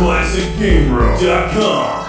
ClassicGameRoom.com.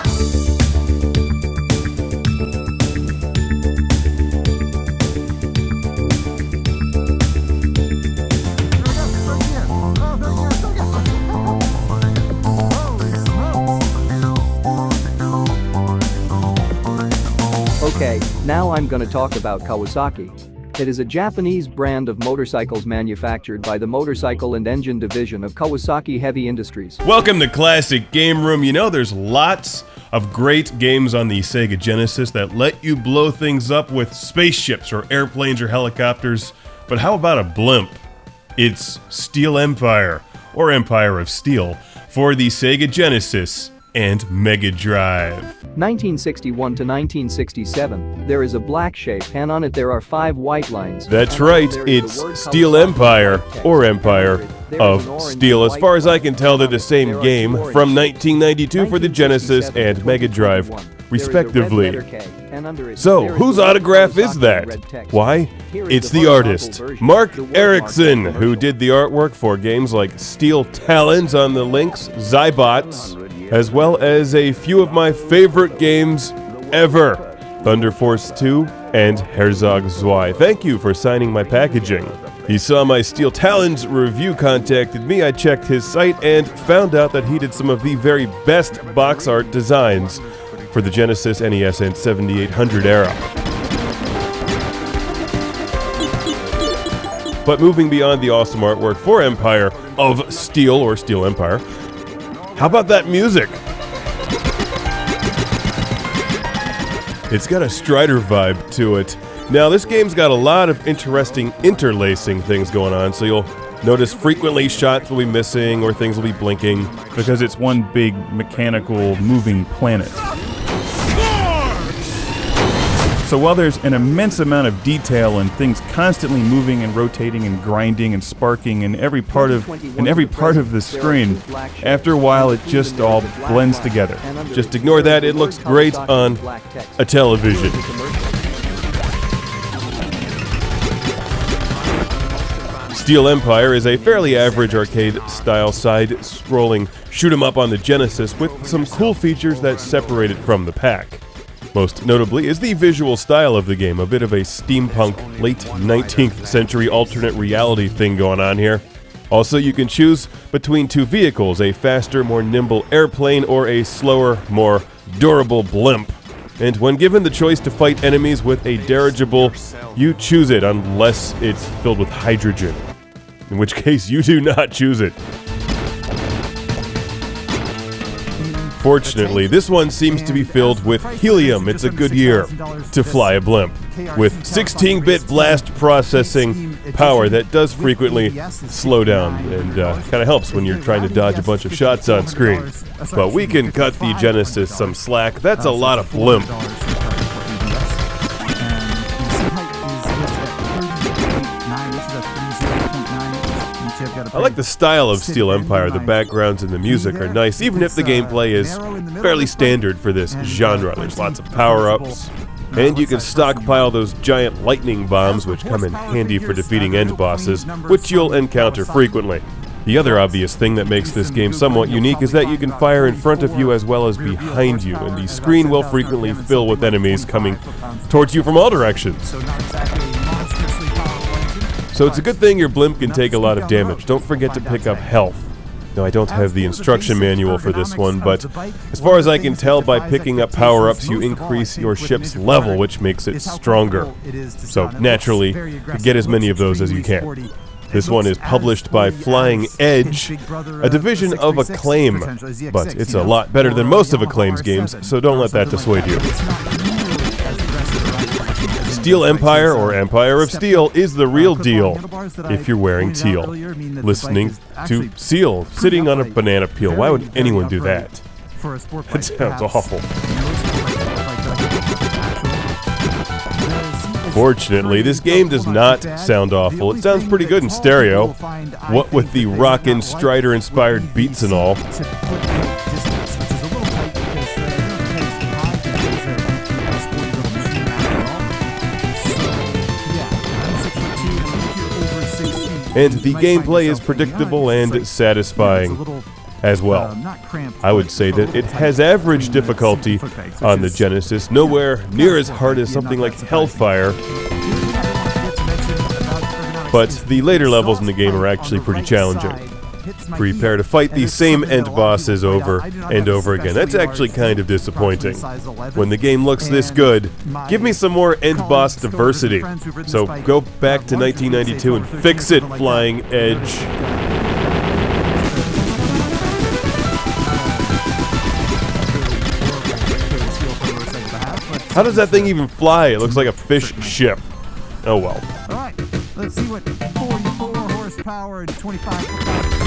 Okay, now I'm gonna talk about Kawasaki. It is a Japanese brand of motorcycles manufactured by the Motorcycle and Engine Division of Kawasaki Heavy Industries. Welcome to Classic Game Room. You know, there's lots of great games on the Sega Genesis that let you blow things up with spaceships or airplanes or helicopters. But how about a blimp? It's Steel Empire, or Empire of Steel, for the Sega Genesis and Mega Drive. 1961 to 1967, there is a black shape and on it there are 5 white lines. That's right, it's Steel Empire, or Empire of Steel. As far as I can tell, they're the same game from 1992 for the Genesis and Mega Drive, respectively. So, whose autograph is that? Why? It's the artist, Mark Erickson, who did the artwork for games like Steel Talons on the Lynx, Zybots, as well as a few of my favorite games ever, Thunder Force 2 and Herzog Zwei. Thank you for signing my packaging. He saw my Steel Talons review, contacted me, I checked his site, and found out that he did some of the very best box art designs for the Genesis, NES, and 7800 era. But moving beyond the awesome artwork for Empire of Steel, or Steel Empire, how about that music? It's got a Strider vibe to it. Now, this game's got a lot of interesting interlacing things going on, so you'll notice frequently shots will be missing or things will be blinking because it's one big mechanical moving planet. So while there's an immense amount of detail and things constantly moving and rotating and grinding and sparking in every part of the screen, after a while it just all blends together. Just ignore that, it looks great on a television. Steel Empire is a fairly average arcade-style side-scrolling shoot-'em-up on the Genesis with some cool features that separate it from the pack. Most notably is the visual style of the game, a bit of a steampunk, late 19th century alternate reality thing going on here. Also, you can choose between 2 vehicles, a faster, more nimble airplane or a slower, more durable blimp. And when given the choice to fight enemies with a dirigible, you choose it unless it's filled with hydrogen, in which case you do not choose it. Fortunately, this one seems to be filled with helium. It's a good year to fly a blimp, with 16-bit blast processing power that does frequently slow down and kind of helps when you're trying to dodge a bunch of shots on screen. But we can cut the Genesis some slack. That's a lot of blimp. I like the style of Steel Empire. The backgrounds and the music are nice, even if the gameplay is fairly standard for this genre. There's lots of power-ups, and you can stockpile those giant lightning bombs, which come in handy for defeating end bosses, which you'll encounter frequently. The other obvious thing that makes this game somewhat unique is that you can fire in front of you as well as behind you, and the screen will frequently fill with enemies coming towards you from all directions. So it's a good thing your blimp can take a lot of damage. Don't forget to pick up health. Now, I don't have the instruction manual for this one, but as far as I can tell, by picking up power-ups, you increase your ship's level, which makes it stronger. So naturally, get as many of those as you can. This one is published by Flying Edge, a division of Acclaim, but it's a lot better than most of Acclaim's games, so don't let that dissuade you. Steel Empire, or Empire of Steel, is the real deal if you're wearing teal. Listening to Seal, sitting on a banana peel. Why would anyone do that? That sounds awful. Fortunately, this game does not sound awful. It sounds pretty good in stereo, what with the rockin' Strider-inspired beats and all. And the gameplay is predictable and satisfying. as well. I would say that it has average difficulty on the Genesis, nowhere near as hard as something like Hellfire, but the later levels in the game are actually pretty challenging. Prepare to fight these same end bosses over and over again. That's actually kind of disappointing. When the game looks this good, give me some more end boss diversity. So go back to 1992 and fix it, Flying Edge. How does that thing even fly? It looks like a fish ship. Oh well. All right, let's see what 44 horsepower and 25 horsepower.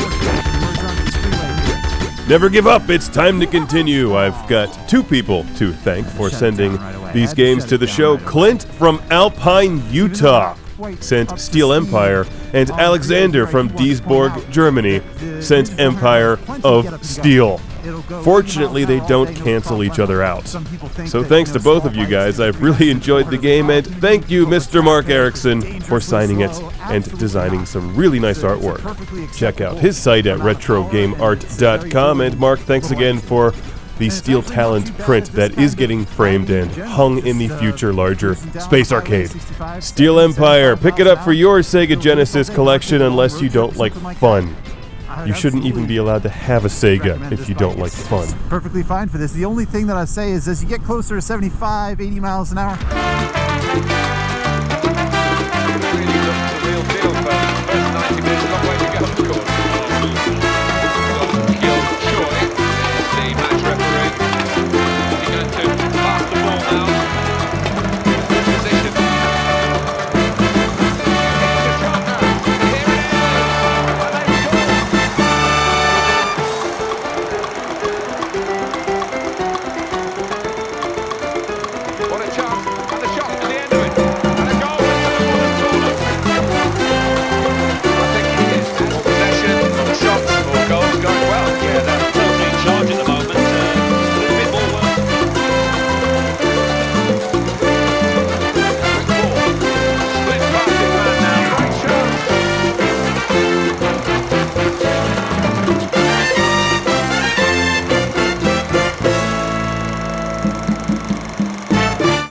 Never give up, it's time to continue. I've got two people to thank for sending these games to the show. Clint from Alpine, Utah sent Steel Empire, and Alexander from Duisburg, Germany sent Empire of Steel. Fortunately, they don't cancel each other out. So thanks to both of you guys, I've really enjoyed the game, and thank you, Mr. Mark Erickson, for signing it and designing some really nice artwork. Check out his site at retrogameart.com, and Mark, thanks again for the Steel Talent print that is getting framed and hung in the future larger Space Arcade. Steel Empire, pick it up for your Sega Genesis collection unless you don't like fun. You shouldn't even be allowed to have a Sega if you don't like fun. Perfectly fine for this. The only thing that I say is as you get closer to 75, 80 miles an hour,